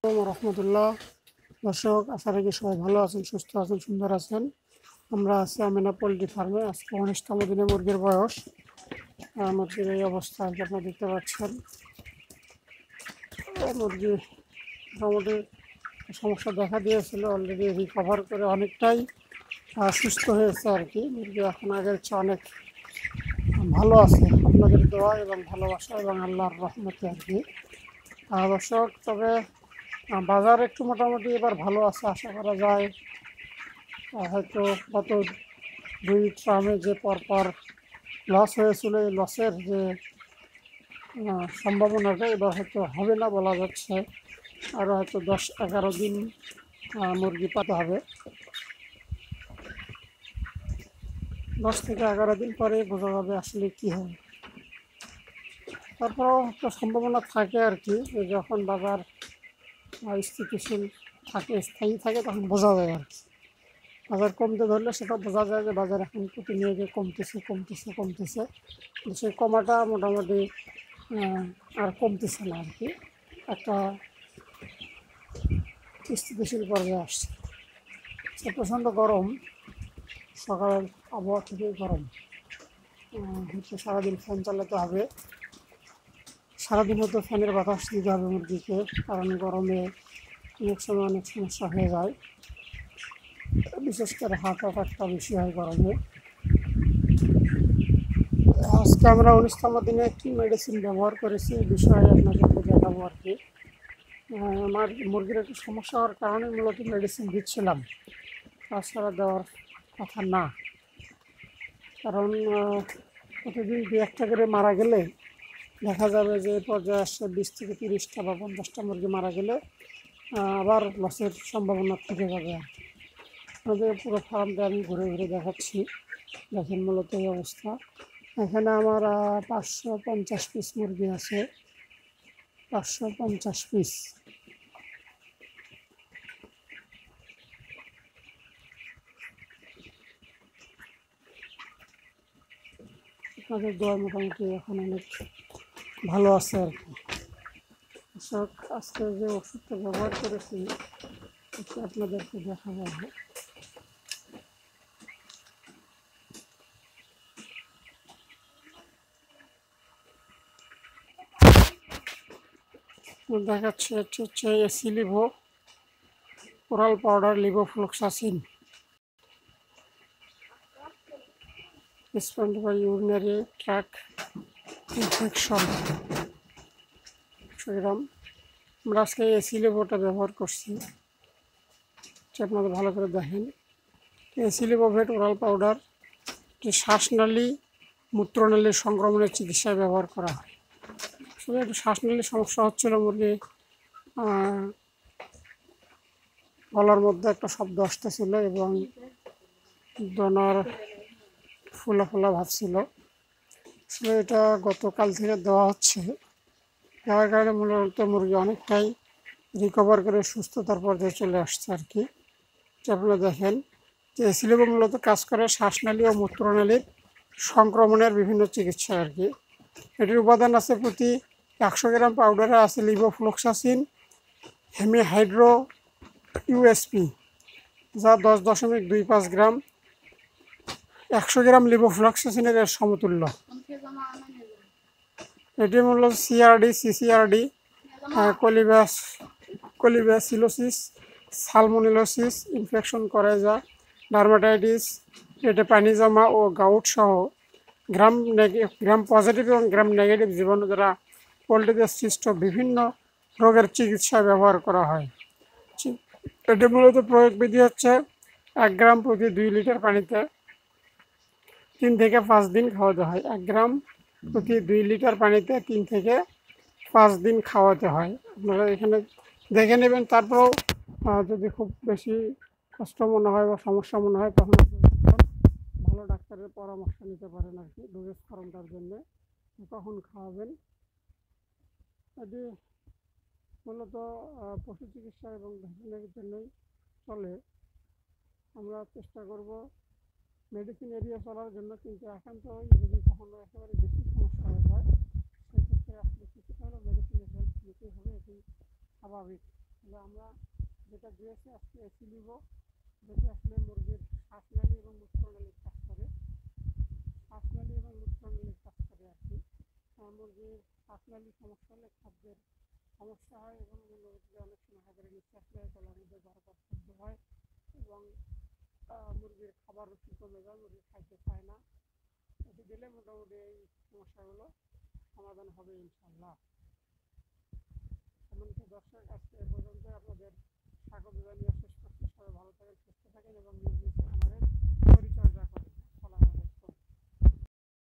রহমতুল্লাহ। দর্শক, আশা রাখি সবাই ভালো আছেন, সুস্থ আছেন, সুন্দর আছেন। আমরা আছি আমিনা পোলট্রি ফার্মে। আজকে 19তম দিনে মুরগির বয়স। মুরগির এই অবস্থা আর কি আপনারা দেখতে পাচ্ছেন। মুরগি মোটামুটি সমস্যা দেখা দিয়েছিল, অলরেডি রিকভার করে অনেকটাই সুস্থ হয়েছে আর কি। মুরগি এখন আগের চেয়ে অনেক ভালো আছে, আপনাদের দোয়া এবং ভালোবাসা এবং আল্লাহর রহমতে আর কি। দর্শক, তবে বাজার একটু মোটামুটি এবার ভালো আছে, আশা করা যায়। হয়তো গত 2 ট্রামে যে পরপর লস হয়েছিল, এই লসের যে সম্ভাবনাটা এবার হয়তো হবে না বলা যাচ্ছে। আরও হয়তো 10-11 দিন মুরগি পাতে হবে। 10 থেকে 11 দিন পরে বোঝা যাবে আসলে কী হবে। তারপরেও একটা সম্ভাবনা থাকে আর কি, যখন বাজার স্থিতিশীল থাকে, স্থায়ী থাকে, তখন বোঝা যায় আর কি। বাজার কমতে ধরলে সেটা বোঝা যায় যে বাজার এখন প্রতিনিয়ত কমতেছে কমতেছে কমতেছে, কিন্তু সেই কমাটা মোটামুটি আর কমতেছে না আর কি, একটা স্থিতিশীল পর্যায়ে আসছে। সে প্রচণ্ড গরম, সকালের আবহাওয়া থেকেই গরম। হচ্ছে সারাদিন ফ্যান চালাতে হবে, সারাদিন হয়তো ফ্যানের বাতাস দিতে হবে মুরগিকে, কারণ গরমে অনেক সময় অনেক সমস্যা হয়ে যায়, বিশেষ করে হার্ট অ্যাটাকটা বেশি হয় গরমে। আজকে আমরা 19তম দিনে একটি মেডিসিন ব্যবহার করেছি, এই বিষয়ে আপনাদেরকে দেখাবো আর কি। আমার মুরগির একটু সমস্যা হওয়ার কারণে মূলত মেডিসিন দিচ্ছিলাম, তাছাড়া দেওয়ার কথা না। কারণ প্রতিদিন 2-1টা করে মারা গেলে দেখা যাবে যে পর্যায়ে আসছে 20 থেকে 30টা বা 50টা মুরগি মারা গেলে আবার লসের সম্ভাবনা থেকে যাবে আর কি। আমাদের পুরো ফার্মটা আমি ঘুরে ঘুরে দেখাচ্ছি, দেখেন মূলত এই অবস্থা। এখানে আমার 550 পিস মুরগি আছে, 550 পিস। আপনাদের দোয়া মোটামুটি এখন অনেক ভালো আছে আর কি। কৃষক, আজকে যে ওষুধটা ব্যবহার করেছি আপনাদেরকে দেখাবো। দেখাচ্ছে এটি হচ্ছে এসিলিভো oral powder, levofloxacin, spend by urinary tract infection 100 gram. আমরা আজকে এসিলিভোটা ব্যবহার করছি, আপনারা ভালো করে দেখেন। এসিলিভোভেট ওরাল পাউডার শ্বাসনালী মূত্রনালীর সংক্রমণের চিকিৎসায় ব্যবহার করা হয়। আসলে একটু শ্বাসনালীর সমস্যা হচ্ছিল, মুরগি গলার মধ্যে একটা শব্দ আসতেছিল এবং দনার ফোলা ফোলা ভাব ছিল। আসলে এটা গতকাল থেকে দেওয়া হচ্ছে, দেওয়ার কারণে মূলত মুরগি অনেকটাই রিকভার করে সুস্থতার পর্যায়ে চলে আসছে আর কি। আপনারা দেখেন যে এসিলিভো মূলত কাজ করে শ্বাসনালী ও মূত্রনালীর সংক্রমণের বিভিন্ন চিকিৎসা আর কি। এটির উপাদান আছে প্রতি 100 গ্রাম পাউডারে আছে লিভোফ্লক্সাসিন হেমিহাইড্রো ইউএসপি, যা 10.25 গ্রাম 100 গ্রাম লিভোফ্লক্সাসিনের সমতুল্য। এটি মূলত সিআরডি, সিসিআরডি, কোলিব্যাসিলোসিস, সালমোনেলোসিস ইনফেকশন করে, যা ডার্মাটাইটিস, পেটে পানি জমা ও গাউট সহ গ্রাম পজিটিভ এবং গ্রাম নেগেটিভ জীবাণু দ্বারা পোলট্রিতে সৃষ্ট বিভিন্ন রোগের চিকিৎসায় ব্যবহার করা হয়। এটি মূলত প্রয়োগ বিধি হচ্ছে 1 গ্রাম প্রতি 2 লিটার পানিতে 3 থেকে 5 দিন খাওয়াতে হয়। 1 গ্রাম প্রতি 2 লিটার পানিতে 3 থেকে 5 দিন খাওয়াতে হয়। আপনারা এখানে দেখে নেবেন। তারপরেও যদি খুব বেশি কষ্ট মনে হয় বা সমস্যা মনে হয়, তখন ভালো ডাক্তারের পরামর্শ নিতে পারেন আর কি, ডোজেস ফর্মটার জন্য কখন খাওয়াবেন। এটি মূলত পশু চিকিৎসা এবং ভেটেরিনারির জন্যই চলে। আমরা চেষ্টা করব মেডিসিন এড়িয়ে চলার জন্য, কিন্তু একান্ত যদি কখনো একেবারে বেশি সমস্যা হয়ে যায়, সেক্ষেত্রে আসলে কিছুটা হলেও মেডিসিনের হেল্প নিতেই হবে, এটি স্বাভাবিক। তবে আমরা যেটা দিয়েছি আজকে এসি নিব, যেটা আসলে মুরগির শ্বাসনালী এবং মূত্রনালীর কাজ করে, শ্বাসনালী এবং মূত্রনালীর কাজ করে আর কি। মুরগির শ্বাসনালীর সমস্যা হলে খাদ্যের সমস্যা হয় এবং মুরগিদের অনেক সময় হাজারে নিঃশ্বাস নেয়, গলার মধ্যে বারবার শব্দ হয় এবং মুরগির খাবার রুচি কমে যায়, মুরগি খাইতে চায় না। এটি দিলে মোটামুটি এই সমস্যাগুলো সমাধান হবে ইনশাল্লাহ। এমনকি দর্শক আজকে এ পর্যন্ত আপনাদের স্বাগত জানিয়ে শেষ করছি। সবাই ভালো থাকেন, সুস্থ থাকেন এবং